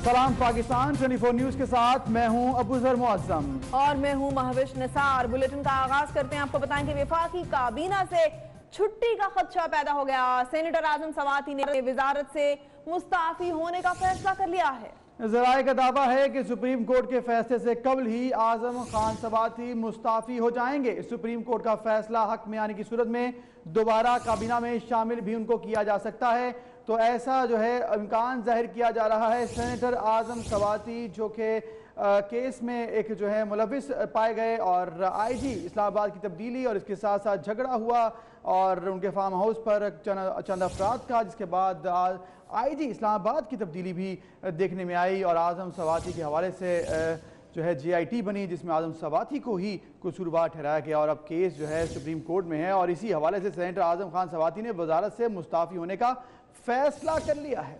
सलाम पाकिस्तान 24 न्यूज के साथ मैं हूं अबूजर मुअज्जम और मैं हूं महविश निसार। बुलेटिन का आगाज करते हैं। आपको बताएं कि वफाकी काबीना से छुट्टी का खदशा पैदा हो गया। सेनेटर आजम सवाती ने वजारत से मुस्ताफी होने का फैसला कर लिया है। ज़राए का दावा है कि सुप्रीम कोर्ट के फैसले से कबल ही आजम खान सवाती मुस्ताफी हो जाएंगे। सुप्रीम कोर्ट का फैसला हक में आने की सूरत में दोबारा काबीना में शामिल भी उनको किया जा सकता है। तो ऐसा जो है इम्कान जाहिर किया जा रहा है। सेनेटर आजम सवाती जो कि केस में एक जो है मुलविस पाए गए और आईजी इस्लामाबाद की तब्दीली और इसके साथ साथ झगड़ा हुआ और उनके फार्म हाउस पर चंद अफराद का, जिसके बाद आईजी इस्लामाबाद की तब्दीली भी देखने में आई और आजम सवाती के हवाले से जो है JIT बनी, जिसमें आजम सवाती को ही कसूरवार ठहराया गया और अब केस जो है सुप्रीम कोर्ट में है। और इसी हवाले से सेनेटर आजम खान सवाती ने वजारत से मुस्ताफी होने का फैसला कर लिया है।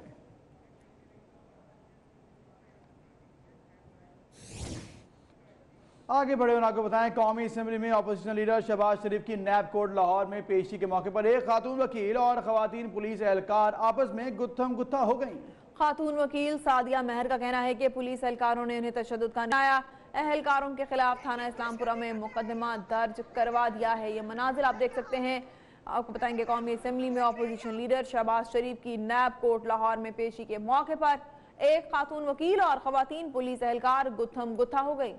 आगे बढ़े और आपको बताएं, कौमी असम्बली में अपोजिशन लीडर शहबाज शरीफ की नैब कोर्ट लाहौर में पेशी के मौके पर एक खातून वकील और खवातीन पुलिस एहलकार आपस में गुत्थम गुत्था हो गई। खातून वकील सादिया मेहर का कहना है कि पुलिस एहलकारों ने उन्हें तशद्दुद का नया एहलकारों के खिलाफ थाना इस्लामपुरा में मुकदमा दर्ज करवा दिया है। ये मनाजिर आप देख सकते हैं। आपको बताएंगे, कौमी असम्बली में अपोजिशन लीडर शहबाज शरीफ की नैब कोर्ट लाहौर में पेशी के मौके पर एक खातून वकील और खवातीन पुलिस एहलकार गुत्थम गुत्था हो गई।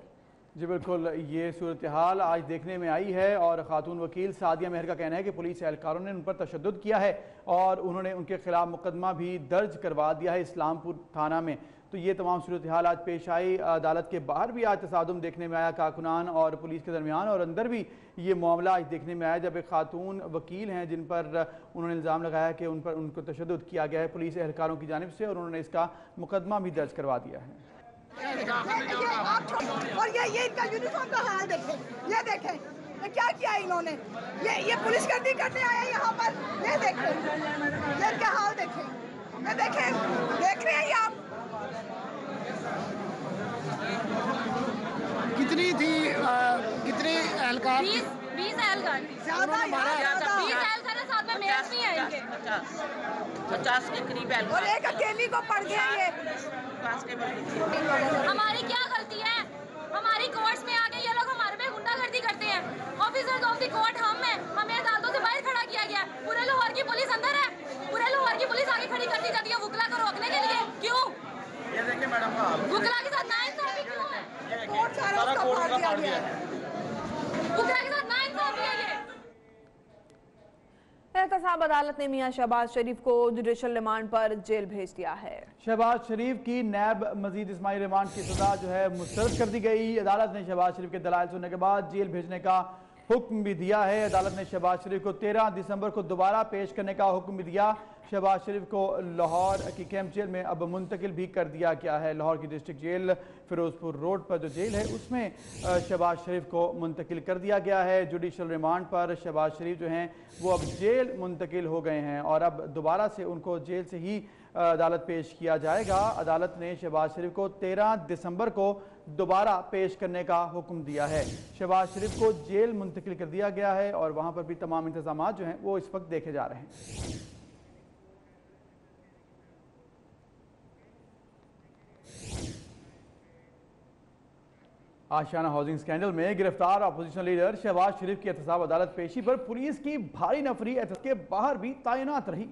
जी बिल्कुल, ये सूरत हाल आज देखने में आई है और खातून वकील सादिया मेहर का कहना है कि पुलिस एहलकारों ने उन पर तशद्दुद किया है और उन्होंने उनके खिलाफ मुकदमा भी दर्ज करवा दिया है इस्लामपुर थाना में। तो ये तमाम सूरत हाल आज पेश आई। अदालत के बाहर भी आज तसादुम देखने में आया कारकुनान और पुलिस के दरमियान, और अंदर भी ये मामला आज देखने में आया जब एक खातून वकील हैं जिन पर उन्होंने इल्ज़ाम लगाया कि उनको तशद्दुद किया गया है पुलिस एहलकारों की जानिब से, और उन्होंने इसका मुकदमा भी दर्ज करवा दिया है। और ये इनका यूनिफॉर्म का हाल देखें, ये देखें ये क्या किया इन्होंने। ये पुलिस गर्दी करने आए यहाँ पर। ये देखें, ये इनका हाल देखें, ये देखें, देख रहे हैं आप। कितनी थी कितने एहलकार? 20 एहलकार। ज्यादा 20 एहलकार है, साथ में मेयर भी है इनके। 50 के करीब एहलकार और एक अकेली को पड़ गया ये। हमारी क्या गलती है? हमारी कोर्ट्स में आके ये लोग हमारे पे गुंडागर्दी करते हैं। ऑफिसर्स ऑफ द कोर्ट हम हैं, हमें अदालतों से बाहर खड़ा किया गया। पूरे लाहौर की पुलिस अंदर है, पूरे लाहौर की पुलिस आगे खड़ी कर दी जाती है वुकला को रोकने के लिए। क्यों? ये देखिए मैडम का वुकला के साथ नाइंसाफी क्यों है? कोर्ट सारा उसका फाड़ दिया गया है। वुकला के साथ नाइंसाफी है ये। एहतसाब अदालत ने मियां शहबाज शरीफ को जुडिशल रिमांड पर जेल भेज दिया है। शहबाज शरीफ की नैब मजीद इस्माइल रिमांड की सजा जो है मुस्तरद कर दी गई। अदालत ने शहबाज शरीफ के दलाइल सुनने के बाद जेल भेजने का हुक्म भी दिया है। अदालत ने शहबाज शरीफ को 13 दिसंबर को दोबारा पेश करने का हुक्म भी दिया। शहबाज शरीफ को लाहौर की कैंप जेल में अब मुंतकिल भी कर दिया गया है। लाहौर की डिस्ट्रिक्ट जेल फिरोजपुर रोड पर जो जेल है उसमें शहबाज शरीफ को मुंतकिल कर दिया गया है। जुडिशल रिमांड पर शहबाज शरीफ जो हैं वो अब जेल मुंतकिल हो गए हैं और अब दोबारा से उनको जेल से ही अदालत पेश किया जाएगा। अदालत ने शहबाज शरीफ को 13 दिसंबर को दोबारा पेश करने का हुक्म दिया है। शहबाज शरीफ को जेल मुंतकिल कर दिया गया है और वहाँ पर भी तमाम इंतजाम जो हैं वो इस वक्त देखे जा रहे हैं। आशियाना हाउसिंग स्कैंडल में गिरफ्तार अपोजिशन लीडर शहबाज शरीफ की एहतसाब अदालत पेशी पर पुलिस की भारी नफरी के बाहर भी तैनात रही।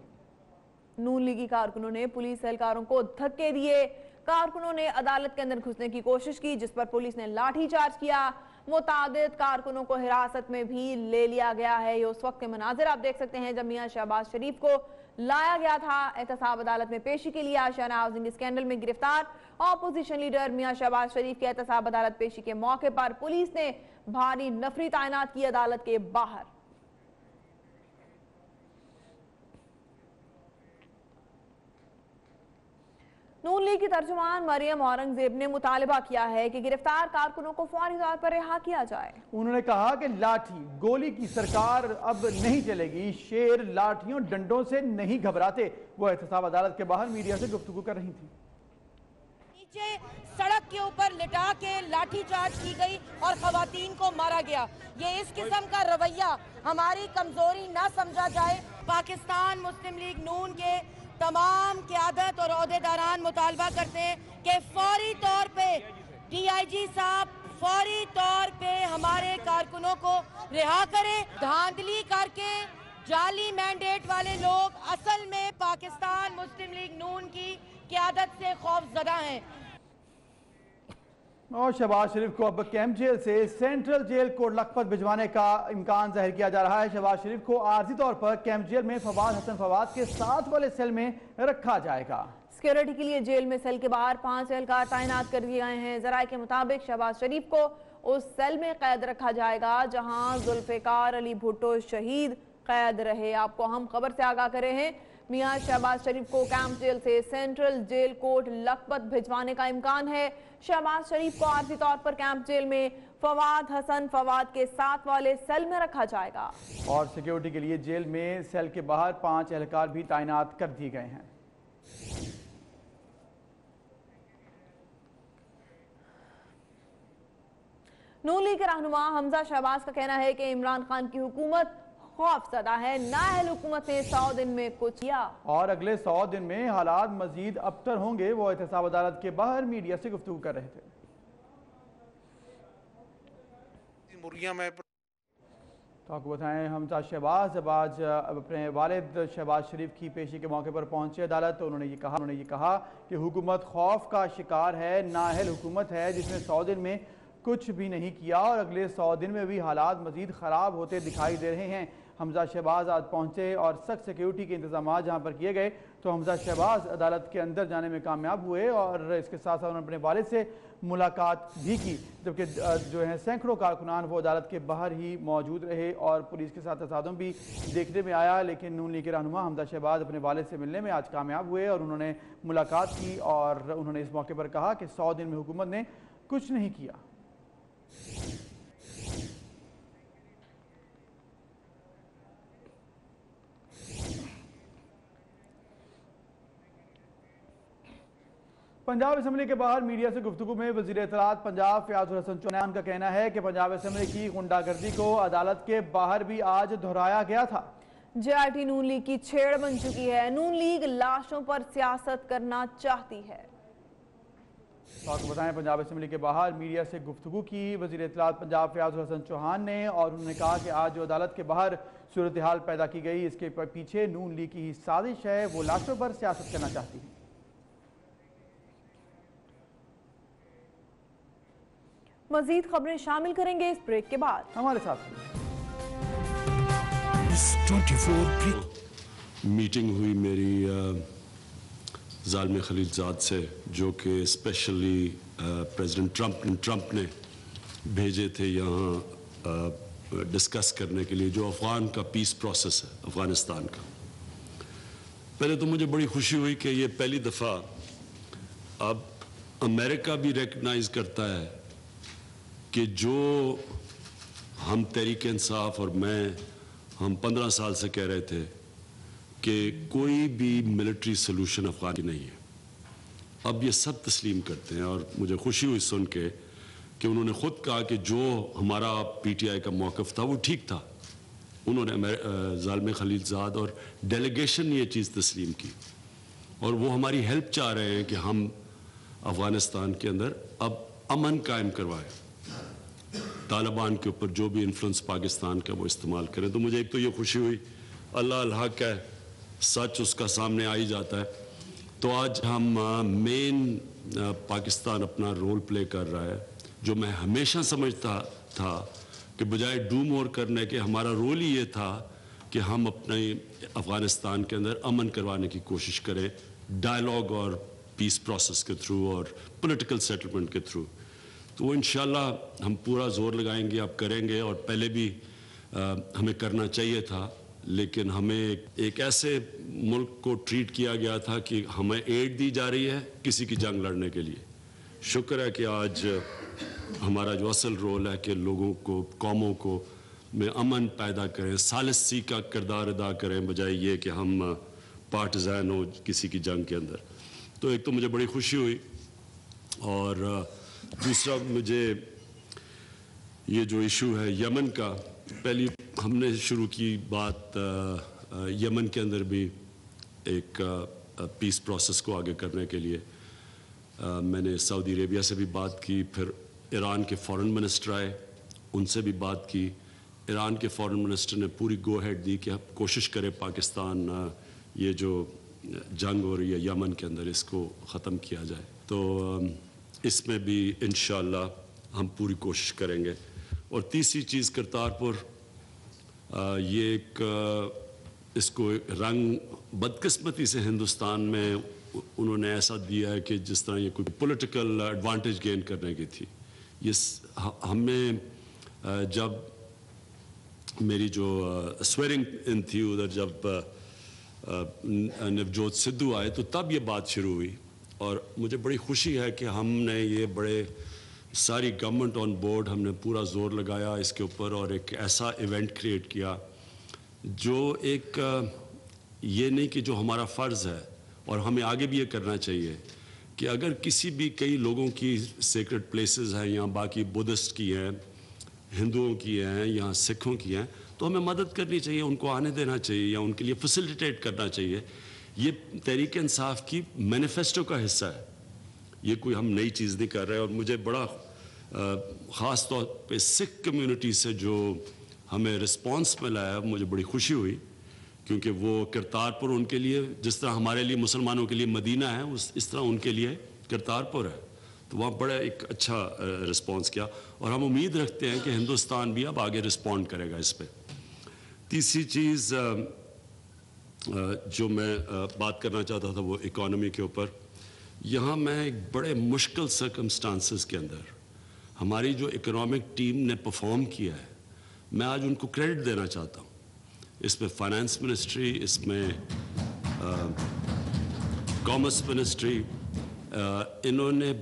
नून लीगी कारकुनों ने पुलिस एहलकारों को धक्के दिए। कारकुनों ने अदालत के अंदर घुसने की कोशिश की, जिस पर पुलिस ने लाठीचार्ज किया। मुतादिद कारकुनों को हिरासत में भी ले लिया गया है। ये उस वक्त के मनाजिर आप देख सकते हैं जब मियां शहबाज शरीफ को लाया गया था एहतसाब अदालत में पेशी के लिए। आशियाना हाउसिंग स्कैंडल में गिरफ्तार ऑपोजिशन लीडर मियां शहबाज शरीफ की एहतसाब अदालत पेशी के मौके पर पुलिस ने भारी नफरी तैनात की अदालत के बाहर। नून लीग की तर्जुमान मरियम औरंगजेब ने मुतालबा किया है कि गिरफ्तार कारकुनों को फौरी तौर पर रिहा किया जाए। उन्होंने कहा कि लाठी गोली की सरकार अब नहीं चलेगी। शेर लाठियों डंडों से नहीं घबराते। वो एहतसाब अदालत के बाहर मीडिया से गुफ्तगू कर रही थी। नीचे सड़क के ऊपर लिटा के लाठीचार्ज की गई और खवातीन को मारा गया। ये इस किस्म का रवैया हमारी कमजोरी ना समझा जाए। पाकिस्तान मुस्लिम लीग नून के तमाम क़यादत और अहदेदारान मुतालबा करते हैं कि फौरी तौर पे DIG साहब फौरी तौर पे हमारे कारकुनों को रिहा करें। धांधली करके जाली मैंडेट वाले लोग असल में पाकिस्तान मुस्लिम लीग नून की क़यादत से खौफजदा हैं। और शहबाज शरीफ को अब कैंप जेल से सेंट्रल जेल कोट लखपत भिजवाने का इम्कान जाहिर किया जा रहा है। शहबाज शरीफ को आर्जी तौर पर कैंप जेल में फवाद हसन फवाद के साथ वाले सेल में रखा जाएगा। सिक्योरिटी के लिए जेल में सेल के बाहर 5 एहलकार तैनात कर दिए गए हैं। जराये के मुताबिक शहबाज शरीफ को उस सेल में कैद रखा जाएगा जहां जुल्फिकार अली भुट्टो शहीद कैद रहे। आपको हम खबर से आगाह करे हैं, मियां शहबाज शरीफ को कैंप जेल से सेंट्रल जेल कोट लखपत भिजवाने का इम्कान है। शहबाज शरीफ को आर्जी तौर पर कैंप जेल में फवाद हसन फवाद के साथ वाले सेल में रखा जाएगा और सिक्योरिटी के लिए जेल में सेल के बाहर 5 एहलकार भी तैनात कर दिए गए हैं। नून लीग के रहनुमा हमजा शहबाज का कहना है कि इमरान खान की हुकूमत खौफजदा है। नाअहल हुकूमत ने 100 दिन में कुछ किया और अगले 100 दिन में हालात मजीद अबतर होंगे। वो एहतसाब अदालत के बाहर मीडिया से गुफ्तगू कर रहे थे। तो आपको बताएं, हमजा शहबाज जब आज अपने वालिद शहबाज शरीफ की पेशी के मौके पर पहुंचे अदालत, तो उन्होंने ये कहा कि हुकूमत खौफ का शिकार है, नाअहल हुकूमत है जिसने 100 दिन में कुछ भी नहीं किया और अगले 100 दिन में भी हालात मजीद ख़राब होते दिखाई दे रहे हैं। हमजा शहबाज आज पहुंचे और सख्त सिक्योरिटी के इंतजाम जहां पर किए गए, तो हमजा शहबाज अदालत के अंदर जाने में कामयाब हुए और इसके साथ साथ उन्होंने अपने वालिद से मुलाकात भी की, जबकि जो है सैकड़ों कारकुनान वो अदालत के बाहर ही मौजूद रहे और पुलिस के साथ तसादुम भी देखने में आया। लेकिन नून लीग के रहनुमा हमजा शहबाज अपने वालिद से मिलने में आज कामयाब हुए और उन्होंने मुलाकात की और उन्होंने इस मौके पर कहा कि 100 दिन में हुकूमत ने कुछ नहीं किया। पंजाब असेंबली के बाहर मीडिया से गुफ्तगू में वज़ीर इत्तलात पंजाब फयाजुल हसन चौहान का कहना है कि पंजाब असेंबली की गुंडागर्दी को अदालत के बाहर भी आज दोहराया गया था। JRT नून लीग की छेड़ बन चुकी है। नून लीग लाशों पर सियासत करना चाहती है। तो आपको बताएं, पंजाब असेंबली के बाहर मीडिया से गुफ्तगू की वज़ीर इत्तलात पंजाब फयाजुल हसन चौहान ने और उन्होंने कहा कि आज जो अदालत के बाहर सूरत हाल पैदा की गई, इसके पीछे नून लीग की ही साजिश है। वो लाशों पर सियासत करना चाहती है। मजीद खबरें शामिल करेंगे इस ब्रेक के बाद। हमारे साथ मीटिंग हुई मेरी ज़ालिम खलीलजाद से, जो कि स्पेशली प्रेसिडेंट ट्रंप ने भेजे थे यहाँ डिस्कस करने के लिए, जो अफ़गान का पीस प्रोसेस है अफ़गानिस्तान का। पहले तो मुझे बड़ी खुशी हुई कि ये पहली दफ़ा अब अमेरिका भी रिकग्नाइज़ करता है कि जो हम तहरीक इंसाफ और हम 15 साल से कह रहे थे कि कोई भी मिलिट्री सोल्यूशन अफगान की नहीं है, अब ये सब तस्लीम करते हैं। और मुझे खुशी हुई सुन के कि उन्होंने ख़ुद कहा कि जो हमारा PTI का मौक़िफ़ था वो ठीक था। उन्होंने ज़ालिम खलीलजाद और डेलीगेशन ने ये चीज़ तस्लीम की और वो हमारी हेल्प चाह रहे हैं कि हम अफ़गानिस्तान के अंदर अब अमन कायम करवाएं, तालिबान के ऊपर जो भी इन्फ्लुएंस पाकिस्तान का वो इस्तेमाल करें। तो मुझे एक तो ये खुशी हुई, अल्लाह अल हक है, सच उसका सामने आ ही जाता है। तो आज हम मेन पाकिस्तान अपना रोल प्ले कर रहा है, जो मैं हमेशा समझता था कि बजाय डू मोर करने के हमारा रोल ही ये था कि हम अपने अफ़गानिस्तान के अंदर अमन करवाने की कोशिश करें, डायलॉग और पीस प्रोसेस के थ्रू और पॉलिटिकल सेटलमेंट के थ्रू। तो वो इंशाल्लाह हम पूरा जोर लगाएंगे, अब करेंगे। और पहले भी हमें करना चाहिए था, लेकिन हमें एक ऐसे मुल्क को ट्रीट किया गया था कि हमें एड दी जा रही है किसी की जंग लड़ने के लिए। शुक्र है कि आज हमारा जो असल रोल है कि लोगों को, कौमों को में अमन पैदा करें, सालिसी का किरदार अदा करें, बजाय ये कि हम पार्टिजान हो किसी की जंग के अंदर। तो एक तो मुझे बड़ी खुशी हुई और दूसरा मुझे ये जो इशू है यमन का, पहली हमने शुरू की बात यमन के अंदर भी एक पीस प्रोसेस को आगे करने के लिए मैंने सऊदी अरेबिया से भी बात की, फिर ईरान के फॉरेन मिनिस्टर आए, उनसे भी बात की। ईरान के फॉरेन मिनिस्टर ने पूरी गो हेड दी कि आप कोशिश करें पाकिस्तान ये जो जंग हो रही है यमन के अंदर इसको ख़त्म किया जाए। तो इसमें भी इंशाअल्लाह हम पूरी कोशिश करेंगे। और तीसरी चीज़ करतारपुर, ये एक इसको रंग बदकिस्मती से हिंदुस्तान में उन्होंने ऐसा दिया है कि जिस तरह ये कोई पॉलिटिकल एडवांटेज गेन करने की थी। ये हमें जब मेरी जो स्वेरिंग इन थी उधर जब नवजोत सिद्धू आए तो तब ये बात शुरू हुई, और मुझे बड़ी खुशी है कि हमने ये बड़े सारी गवर्नमेंट ऑन बोर्ड, हमने पूरा जोर लगाया इसके ऊपर और एक ऐसा इवेंट क्रिएट किया जो एक ये नहीं कि जो हमारा फ़र्ज़ है और हमें आगे भी ये करना चाहिए कि अगर किसी भी कई लोगों की सेक्रेट प्लेसेस हैं, यहाँ बाकी बुद्धिस्ट की हैं, हिंदुओं की हैं, यहाँ सिखों की हैं, तो हमें मदद करनी चाहिए, उनको आने देना चाहिए या उनके लिए फैसिलिटेट करना चाहिए। ये तहरीक इंसाफ की मैनिफेस्टो का हिस्सा है, ये कोई हम नई चीज़ नहीं कर रहे। और मुझे बड़ा ख़ास तौर पे सिख कम्युनिटी से जो हमें रिस्पांस मिला है मुझे बड़ी खुशी हुई, क्योंकि वो करतारपुर उनके लिए जिस तरह हमारे लिए मुसलमानों के लिए मदीना है इस तरह उनके लिए करतारपुर है। तो वहाँ बड़ा एक अच्छा रिस्पांस किया और हम उम्मीद रखते हैं कि हिंदुस्तान भी अब आगे रिस्पॉन्ड करेगा इस पर। तीसरी चीज़ जो मैं बात करना चाहता था वो इकॉनमी के ऊपर। यहाँ मैं एक बड़े मुश्किल सर्कमस्टांसेस के अंदर हमारी जो इकोनॉमिक टीम ने परफॉर्म किया है, मैं आज उनको क्रेडिट देना चाहता हूँ। इसमें फाइनेंस मिनिस्ट्री, इसमें कॉमर्स मिनिस्ट्री, इन्होंने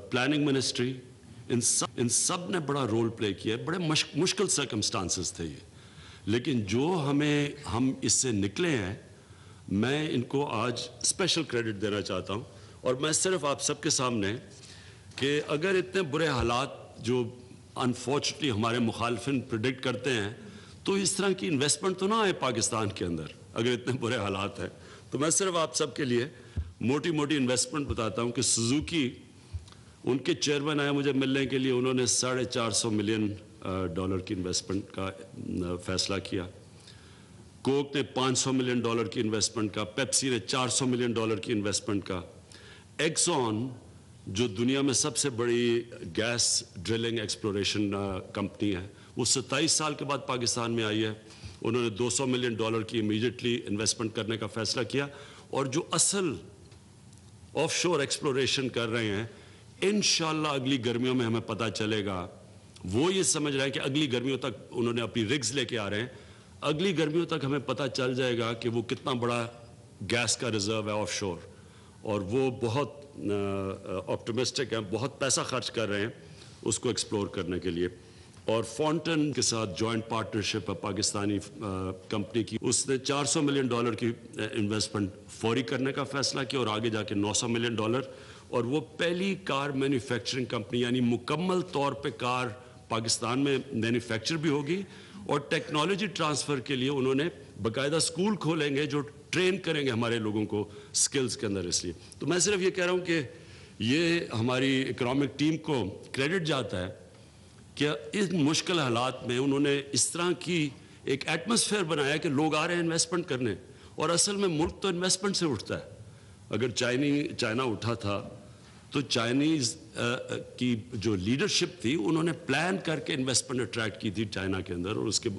प्लानिंग मिनिस्ट्री, इन सब ने बड़ा रोल प्ले किया है। बड़े मुश्किल सर्कमस्टांसेस थे ये, लेकिन जो हम इससे निकले हैं, मैं इनको आज स्पेशल क्रेडिट देना चाहता हूँ। और मैं सिर्फ आप सबके सामने कि अगर इतने बुरे हालात जो अनफॉर्चुनेटली हमारे मुखालफिन प्रिडिक्ट करते हैं, तो इस तरह की इन्वेस्टमेंट तो ना आए पाकिस्तान के अंदर अगर इतने बुरे हालात हैं। तो मैं सिर्फ आप सबके लिए मोटी मोटी इन्वेस्टमेंट बताता हूँ कि सुजुकी, उनके चेयरमैन आए मुझे मिलने के लिए, उन्होंने $450 मिलियन की इन्वेस्टमेंट का फैसला किया। कोक ने $500 मिलियन की इन्वेस्टमेंट का, पेप्सी ने $400 मिलियन की इन्वेस्टमेंट का, एक्सॉन जो दुनिया में सबसे बड़ी गैस ड्रिलिंग एक्सप्लोरेशन कंपनी है, वो 27 साल के बाद पाकिस्तान में आई है, उन्होंने $200 मिलियन की इमीडिएटली इन्वेस्टमेंट करने का फैसला किया। और जो असल ऑफशोर एक्सप्लोरेशन कर रहे हैं, इंशाल्लाह अगली गर्मियों में हमें पता चलेगा। वो ये समझ रहे हैं कि अगली गर्मियों तक उन्होंने अपनी रिग्स लेके आ रहे हैं, अगली गर्मियों तक हमें पता चल जाएगा कि वो कितना बड़ा गैस का रिजर्व है ऑफशोर। और वो बहुत ऑप्टिमिस्टिक हैं, बहुत पैसा खर्च कर रहे हैं उसको एक्सप्लोर करने के लिए। और फॉन्टन के साथ जॉइंट पार्टनरशिप है पाकिस्तानी कंपनी की, उसने $400 मिलियन की इन्वेस्टमेंट फौरी करने का फैसला किया और आगे जाके $900 मिलियन। और वो पहली कार मैन्युफैक्चरिंग कंपनी, यानी मुकम्मल तौर पे कार पाकिस्तान में मैन्युफैक्चर भी होगी और टेक्नोलॉजी ट्रांसफ़र के लिए उन्होंने बाकायदा स्कूल खोलेंगे जो ट्रेन करेंगे हमारे लोगों को स्किल्स के अंदर। इसलिए तो मैं सिर्फ ये कह रहा हूँ कि ये हमारी इकोनॉमिक टीम को क्रेडिट जाता है कि इन मुश्किल हालात में उन्होंने इस तरह की एक एटमॉस्फेयर बनाया कि लोग आ रहे हैं इन्वेस्टमेंट करने। और असल में मुल्क तो इन्वेस्टमेंट से उठता है। अगर चाइना उठा था तो चाइनीज़ की जो लीडरशिप थी उन्होंने प्लान करके इन्वेस्टमेंट अट्रैक्ट की थी चाइना के अंदर, और उसके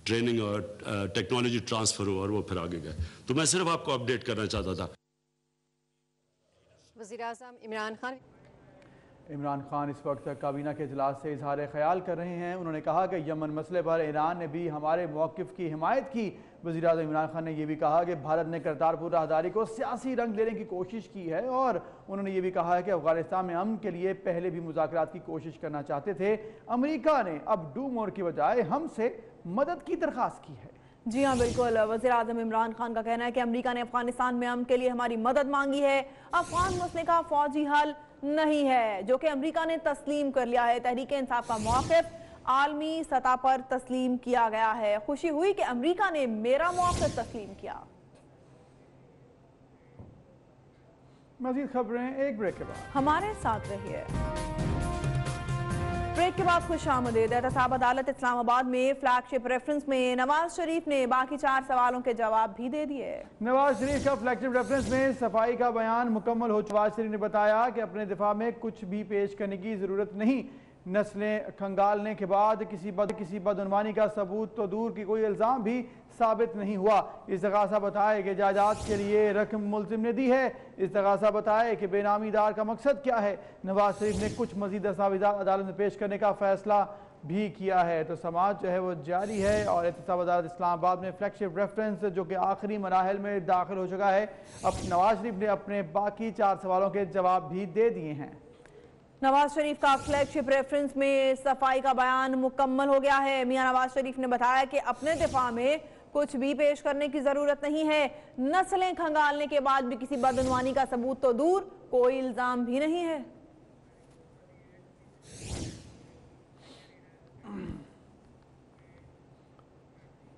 ट्रेनिंग और टेक्नोलॉजी ट्रांसफ़र हुआ और वो फिर आगे गए। तो मैं सिर्फ आपको अपडेट करना चाहता था। वज़ीर-ए-आज़म इमरान खान इस वक्त काबीना के इजलास से इजहार ख्याल कर रहे हैं। उन्होंने कहा कि यमन मसले पर ईरान ने भी हमारे मौक़िफ़ की हिमायत की। वज़ीर-ए-आज़म इमरान खान ने यह भी कहा कि भारत ने करतारपुर राहदारी को सियासी रंग देने की कोशिश की है, और उन्होंने ये भी कहा है कि अफ़गानिस्तान में अमन के लिए पहले भी मुज़ाकरात की कोशिश करना चाहते थे, अमेरिका ने अब डू मोर की बजाय हमसे मदद की दरख्वास्त की है। जी हाँ, बिल्कुल। वज़ीर-ए-आज़म इमरान खान का कहना है कि अमेरिका ने अफगानिस्तान में अमन के लिए हमारी मदद मांगी है। अफगान मसले का फौजी हल नहीं है, जो कि अमेरिका ने तस्लीम कर लिया है। तहरीक इंसाफ का मौक़िफ़ आलमी सतह पर तस्लीम किया गया है। खुशी हुई कि अमेरिका ने मेरा मौक़िफ़ तस्लीम किया। मज़ीद खबरें एक ब्रेक के बाद। हमारे साथ रहिए। ब्रेक के बाद खुशामदीद। एहतसाब अदालत इस्लामाबाद में फ्लैगशिप रेफरेंस में नवाज शरीफ ने बाकी 4 सवालों के जवाब भी दे दिए। नवाज शरीफ का फ्लैगशिप रेफरेंस में सफाई का बयान मुकम्मल हो चुका। नवाज शरीफ ने बताया कि अपने दिफा में कुछ भी पेश करने की ज़रूरत नहीं। नस्लें खंगालने के बाद किसी बदउनवानी का सबूत तो दूर की कोई इल्ज़ाम भी साबित नहीं हुआ। इस्तग़ासा बताए कि जायदाद के लिए रकम मुल्ज़िम ने दी है। इस्तग़ासा बताए कि बेनामीदार का मकसद क्या है। नवाज शरीफ ने कुछ मज़ीद दस्तावेज़ात अदालत में पेश करने का फैसला भी किया है। तो समाज जो है वो जारी है और एहतसाब अदालत इस्लामाबाद में फ्लैगशिप रेफरेंस जो कि आखिरी मराहल में दाखिल हो चुका है। अब नवाज शरीफ ने अपने बाकी 4 सवालों के जवाब भी दे दिए हैं। नवाज शरीफ का फ्लैगशिप रेफरेंस में सफाई का बयान मुकम्मल हो गया है। मियां नवाज शरीफ ने बताया कि अपने दिफा में कुछ भी पेश करने की जरूरत नहीं है। नस्लें खंगालने के बाद भी किसी बदउनवानी का सबूत तो दूर कोई इल्जाम भी नहीं है।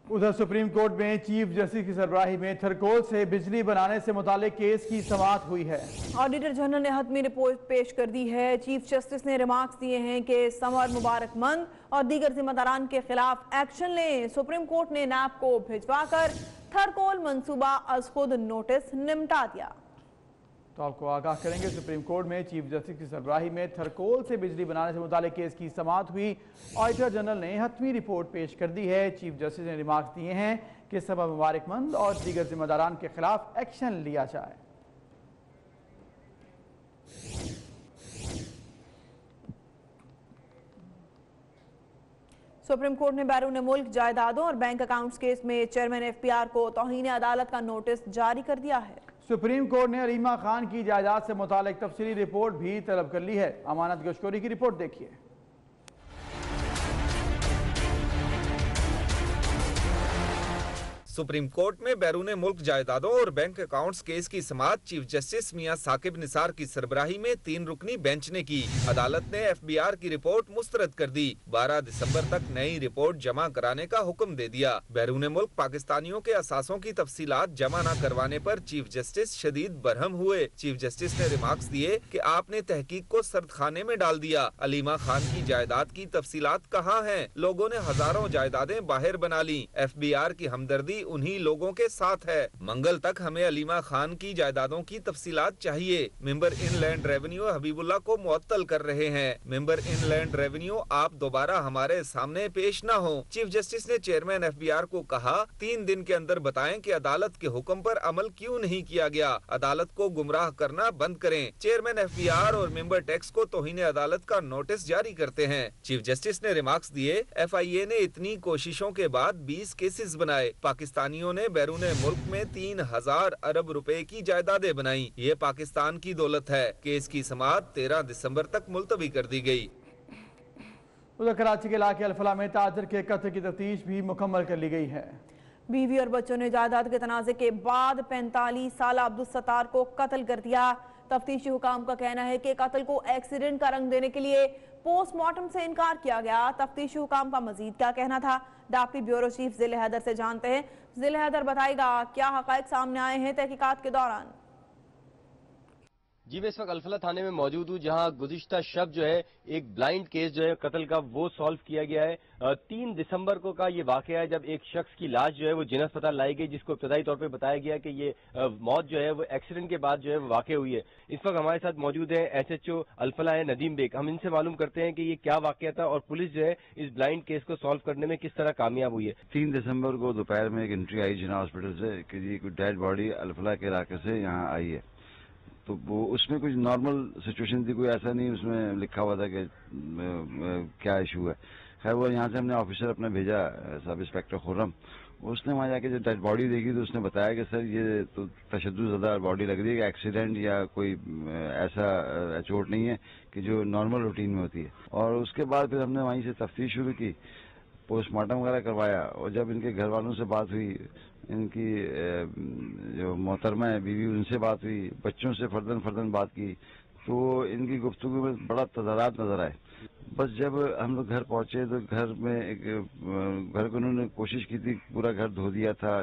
उधर सुप्रीम कोर्ट में चीफ जस्टिस की सरबराही में थरकोल से बिजली बनाने से मुतालिक केस की समाअत हुई है। ऑडिटर जनरल ने हतमी रिपोर्ट पेश कर दी है। चीफ जस्टिस ने रिमार्क्स दिए हैं कि समर मुबारकमंद और दीगर जिम्मेदारान के खिलाफ एक्शन लें। सुप्रीम कोर्ट ने नैब को भिजवाकर थरकोल मंसूबा अज खुद नोटिस निपटा दिया। तो आपको आगाह करेंगे, सुप्रीम कोर्ट में चीफ जस्टिस की सरबराही में थरकोल से बिजली बनाने से मुतालिक केस की समाअत हुई। ऑडिटर जनरल ने हतमी रिपोर्ट पेश कर दी है। चीफ जस्टिस ने रिमार्क्स दिए हैं कि समर मुबारकमंद और दीगर जिम्मेदारान के खिलाफ एक्शन लिया जाए। सुप्रीम कोर्ट ने बैरून मुल्क जायदादों और बैंक अकाउंट्स केस में चेयरमैन एफबीआर को तौहीन अदालत का नोटिस जारी कर दिया है। सुप्रीम कोर्ट ने अलीमा खान की जायदाद से मुतालिक तफसीली रिपोर्ट भी तलब कर ली है। अमानत गशकोरी की रिपोर्ट देखिए। सुप्रीम कोर्ट में बैरून मुल्क जायदादों और बैंक अकाउंट्स केस की समाअत चीफ जस्टिस मियां साकिब निसार की सरबराही में 3 रुकनी बेंच ने की। अदालत ने एफबीआर की रिपोर्ट मुस्तरद कर दी। 12 दिसंबर तक नई रिपोर्ट जमा कराने का हुक्म दे दिया। बैरून मुल्क पाकिस्तानियों के असासों की तफसीलात जमा न करवाने पर चीफ जस्टिस शदीद बरहम हुए। चीफ जस्टिस ने रिमार्क्स दिए कि आपने तहकीक को सर्दखाने में डाल दिया। अलीमा खान की जायदाद की तफसीलात कहाँ हैं? लोगों ने हजारों जायदादें बाहर बना ली। एफबीआर की हमदर्दी उन्हीं लोगों के साथ है। मंगल तक हमें अलीमा खान की जायदादों की तफसीलात चाहिए। मेंबर इनलैंड रेवेन्यू हबीबुल्लाह को मुअत्तल कर रहे हैं। मेंबर इनलैंड रेवेन्यू आप दोबारा हमारे सामने पेश न हो। चीफ जस्टिस ने चेयरमैन एफबीआर को कहा 3 दिन के अंदर बताएं कि अदालत के हुक्म पर अमल क्यों नहीं किया गया। अदालत को गुमराह करना बंद करें। चेयरमैन एफबीआर और मेंबर टैक्स को तौहीन अदालत का नोटिस जारी करते हैं। चीफ जस्टिस ने रिमार्क्स दिए एफआईए ने इतनी कोशिशों के बाद 20 केसेस बनाए। पाकिस्तानियों ने बैरून मुल्क में 3000 अरब रुपए की जायदादें बनाई। ये पाकिस्तान की दौलत है। केस की समाअत 13 दिसंबर तक मुलतवी कर दी गई। उधर कराची के इलाके अल्फला में ताजर के कत्ल की तफ्तीश भी मुकम्मल कर ली गई है। बीवी और बच्चों ने जायदाद के तनाज़े के बाद 45 साल अब्दुल सत्तार को कत्ल कर दिया। तफ्तीशी हुकाम का कहना है कि कत्ल को एक्सीडेंट का रंग देने के लिए पोस्टमार्टम से इनकार किया गया। तफ्तीशी हुकाम का मजीद क्या कहना था, डाप्टी ब्यूरो चीफ जिले हैदर से जानते हैं। जिले हैदर बताएगा क्या हकायक सामने आए हैं तहकीकात के दौरान। जी मैं इस वक्त अल्फला थाने में मौजूद हूँ, जहाँ गुज़िश्ता शब जो है एक ब्लाइंड केस जो है कत्ल का वो सॉल्व किया गया है। 3 दिसंबर को का ये वाकया है जब एक शख्स की लाश जो है वो जिना अस्पताल लाई गई, जिसको इब्तदाई तौर पे बताया गया कि ये मौत जो है वो एक्सीडेंट के बाद जो है वो वाकई हुई है। इस वक्त हमारे साथ मौजूद है SHO अल्फला है नदीम बेग। हम इनसे मालूम करते हैं कि ये क्या वाकया था और पुलिस जो है इस ब्लाइंड केस को सॉल्व करने में किस तरह कामयाब हुई है। 3 दिसंबर को दोपहर में एक एंट्री आई जिना हॉस्पिटल से कि जी कोई डेड बॉडी अल्फला के इलाके से यहाँ आई है। तो वो उसमें कुछ नॉर्मल सिचुएशन थी, कोई ऐसा नहीं उसमें लिखा हुआ था कि क्या इशू है। खैर वो यहाँ से हमने ऑफिसर अपना भेजा सब इंस्पेक्टर खुर्रम। उसने वहाँ जाके जो डेड बॉडी देखी तो उसने बताया कि सर ये तो तशद्दुद ज़्यादा बॉडी लग रही है कि एक्सीडेंट या कोई ऐसा चोट नहीं है कि जो नॉर्मल रूटीन में होती है। और उसके बाद फिर हमने वहीं से तफ्तीश शुरू की, पोस्टमार्टम वगैरह करवाया। और जब इनके घर वालों से बात हुई, इनकी जो मोहतरमा है बीवी, उनसे बात हुई, बच्चों से फर्दन बात की, तो इनकी गुफ्तगू में बड़ा तज़ारात नजर आए। بس جب ہم لوگ گھر پہنچے تو گھر میں گھر کو انہوں نے کوشش کی تھی، پورا گھر دھو دیا تھا،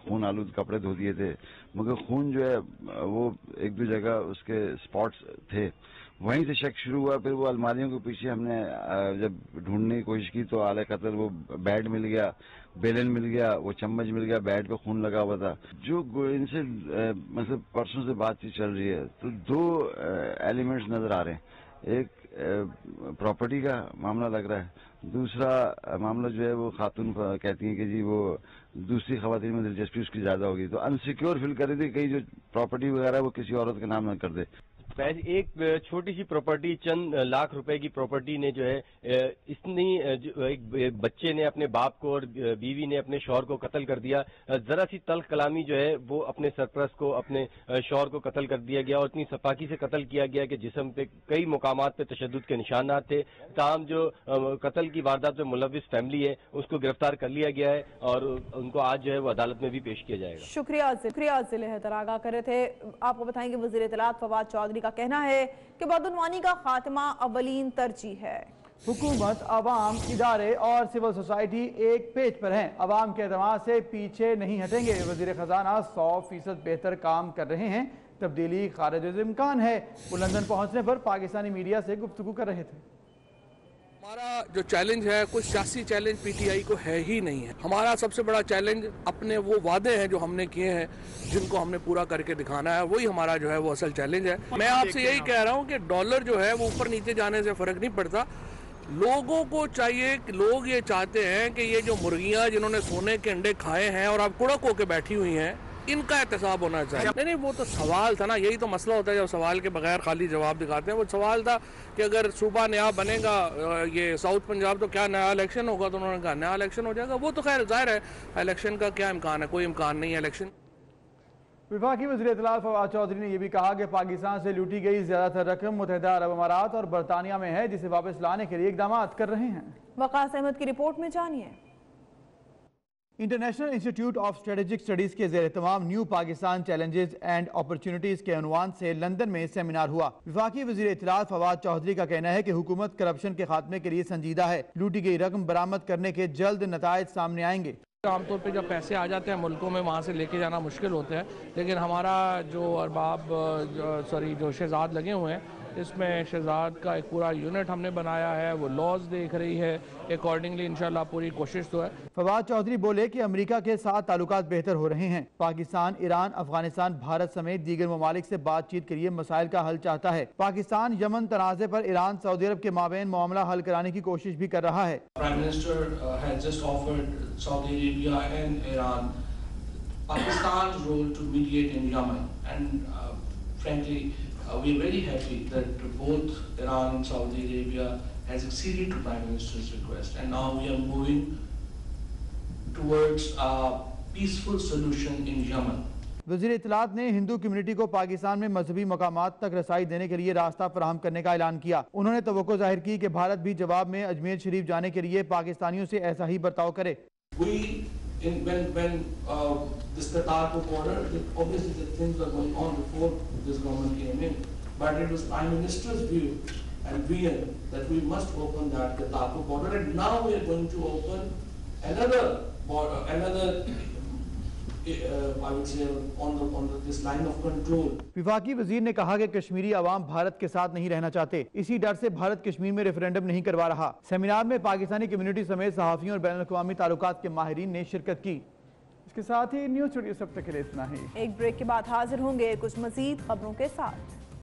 خون آلود کپڑے دھو دیے تھے، مگر خون جو ہے وہ ایک دو جگہ اس کے اسپاٹس تھے، وہیں سے شک شروع ہوا۔ پھر وہ الماریوں کے پیچھے ہم نے جب ڈھونڈنے کی کوشش کی تو آلہ قتل وہ بیڈ مل گیا، بیلن مل گیا، وہ چمچ مل گیا، بیڈ پہ خون لگا ہوا تھا۔ جو ان سے مطلب پرسوں سے بات چیت چل رہی ہے تو دو ایلیمنٹس نظر آ رہے ہیں، ایک پراپرٹی کا معاملہ لگ رہا ہے، دوسرا معاملہ جو ہے وہ خاتون کہتی ہیں کہ جی وہ دوسری خواتین میں دلچسپی اس کی زیادہ ہوگی، تو انسیکیور فیل کر رہی تھی کہیں جو پراپرٹی وغیرہ وہ کسی عورت کے نام نہ کر دے۔ ایک چھوٹی سی پراپرٹی، چند لاکھ روپے کی پراپرٹی نے جو ہے ایک بچے نے اپنے باپ کو اور بیوی نے اپنے شوہر کو قتل کر دیا۔ ذرا سی تلخ کلامی جو ہے وہ اپنے سرپرست کو، اپنے شوہر کو قتل کر دیا گیا اور اتنی سفاکی سے قتل کیا گیا کہ جسم پہ کئی مقامات پہ تشدد کے نشانات تھے۔ تاہم جو قتل کی واردات میں ملوث فیملی ہے اس کو گرفتار کر لیا گیا ہے اور ان کو آج جو ہے وہ عدالت میں بھی پیش کیا جائے گا۔ شکریہ ضلع حیدر آگاہ کر رہے تھے۔ آپ کو بتائیں کہ وزیر اطلاعات فواد چودھری کا کہنا ہے کہ بدعنوانی کا خاتمہ اولین ترجیح ہے۔ حکومت، عوام، ادارے اور سول سوسائٹی ایک پیج پر ہیں، عوام کے اعتماد سے پیچھے نہیں ہٹیں گے۔ وزیر خزانہ 100% بہتر کام کر رہے ہیں، تبدیلی خارج از امکان ہے۔ وہ لندن پہنچنے پر پاکستانی میڈیا سے گفتگو کر رہے تھے۔ ہمارا جو چیلنج ہے کوئی سیاسی چیلنج پی ٹی آئی کو ہے ہی نہیں ہے۔ ہمارا سب سے بڑا چیلنج اپنے وہ وعدے ہیں جو ہم نے کیے ہیں، جن کو ہم نے پورا کر کے دکھانا ہے، وہی ہمارا جو ہے وہ اصل چیلنج ہے۔ میں آپ سے یہی کہہ رہا ہوں کہ ڈالر جو ہے وہ اوپر نیچے جانے سے فرق نہیں پڑتا۔ لوگوں کو چاہیے کہ لوگ یہ چاہتے ہیں کہ یہ جو مرغیاں جنہوں نے سونے کے انڈے کھائے ہیں اور اب کڑک ہو کے بیٹھی ہوئی ہیں، ان کا احتساب ہونا چاہیے۔ نہیں وہ تو سوال تھا نا، یہی تو مسئلہ ہوتا ہے جب سوال کے بغیر خالی جواب دکھاتے ہیں۔ وہ سوال تھا کہ اگر صوبہ نیا بنے گا یہ ساؤتھ پنجاب تو کیا نیا الیکشن ہوگا، تو انہوں نے کہا نیا الیکشن ہو جائے گا۔ وہ تو خیر ظاہر ہے الیکشن کا کیا امکان ہے، کوئی امکان نہیں ہے الیکشن۔ وفاقی وزیر اطلاعات فواد چودھری نے یہ بھی کہا کہ پاکستان سے لوٹی گئی زیادہ تر رقم متحدہ عرب امارات اور برطانیہ میں ہے، جسے واپس لانے کے لیے اقدامات کر رہے ہیں۔ وقاص احمد کی رپورٹ میں جانیے۔ International institute of strategic studies کے زیر اہتمام new Pakistan challenges and opportunities کے عنوان سے لندن میں سیمینار ہوا۔ وفاقی وزیر اطلاعات فواد چودھری کا کہنا ہے کہ حکومت کرپشن کے خاتمے کے لیے سنجیدہ ہے، لوٹی گئی رقم برآمد کرنے کے جلد نتائج سامنے آئیں گے۔ عام طور پہ جب پیسے آ جاتے ہیں ملکوں میں، وہاں سے لے کے جانا مشکل ہوتا ہے، لیکن ہمارا جو ارباب جو شہزاد لگے ہوئے ہیں، اس میں شہزاد کا ایک پورا یونٹ ہم نے بنایا ہے، وہ لاز دیکھ رہی ہے، اکارڈنگلی انشاءاللہ پوری کوشش تو ہے۔ فواد چودھری بولے کہ امریکہ کے ساتھ تعلقات بہتر ہو رہے ہیں، پاکستان، ایران، افغانستان، بھارت سمیت دیگر ممالک سے بات چیت کے لیے مسائل کا حل چاہتا ہے۔ پاکستان یمن تنازع پر ایران سعودی عرب کے مابین معاملہ حل کرانے کی کوشش بھی کر رہا ہے۔ Prime Minister has just offered Saudi Arabia and Iran Pakistan's role to mediate in Yemen, and frankly we're very happy that both Iran and Saudi Arabia has acceded to Prime Minister's request, and now we are moving towards a peaceful solution in Yemen. وزیر اطلاعات نے ہندو community کو پاکستان میں مذہبی مقامات تک رسائی دینے کے لیے راستہ فراہم کرنے کا اعلان کیا۔ انہوں نے توقع ظاہر کی کہ بھارت بھی جواب میں اجمیر شریف جانے کے لیے پاکستانیوں سے ایسا ہی برتاؤ کرے۔ When this Kartarpur border, obviously the things were going on before this government came in, but it was Prime Minister's view and vision that we must open that Kartarpur border, and now we are going to open another border, another I would say on this line of control. وفاقی وزیر نے کہا کہ کشمیری عوام بھارت کے ساتھ نہیں رہنا چاہتے، اسی ڈر سے بھارت کشمیر میں ریفرینڈم نہیں کروا رہا۔ سیمینار میں پاکستانی کمیونٹی سمیت صحافیوں اور بین الاقوامی تعلقات کے ماہرین نے شرکت کی۔ اس کے ساتھ ہی نیوز اسٹوڈیو سب تک کے لیے اتنا ہی۔ ایک بریک کے بعد حاضر ہوں گے کچھ مزید خبروں کے ساتھ۔